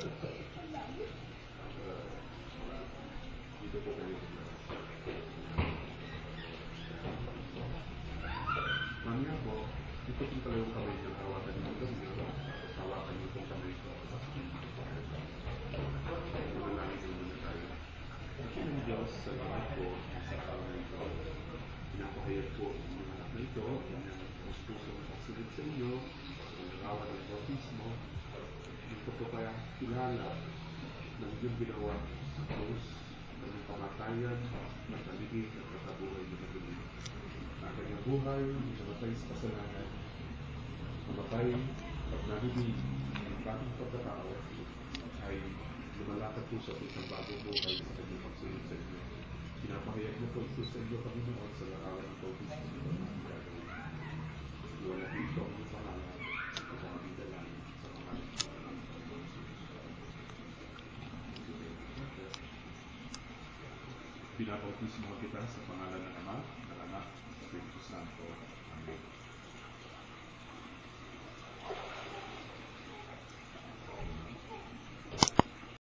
Dito po kayo. Mamaya po, ito po pala yung kamay ng hawakan niyo ito. Hawakan niyo itong kamay ko. Manalangin mo muna tayo. At yun ang Diyos sa lahat po sa araw na ito. Pinapahayag po ang mga anak na ito, ang puso ng pagsunod sa inyo, ang narawan ng bautismo. Ito po kaya kilala ng iyong ginawa sa krus, ng kamatayan, ng kaligid, at katabuhay na matuloy. Ang kanyang buhay, namatay sa kasalanan, namatay at nalibig ang bagong pagkatao ay lumalakad po sa isang bagong buhay sa kanyang pagsunod sa inyo. Pinapahayag na po ito sa inyo, Panginoon, sa larawan ng bautismo ng mga gagawin. Wala dito ang iyong pangalan, ito ang aming dalangin sa pangalan ng Pinabautismo kita sa pangalan ng Ama, ng Anak,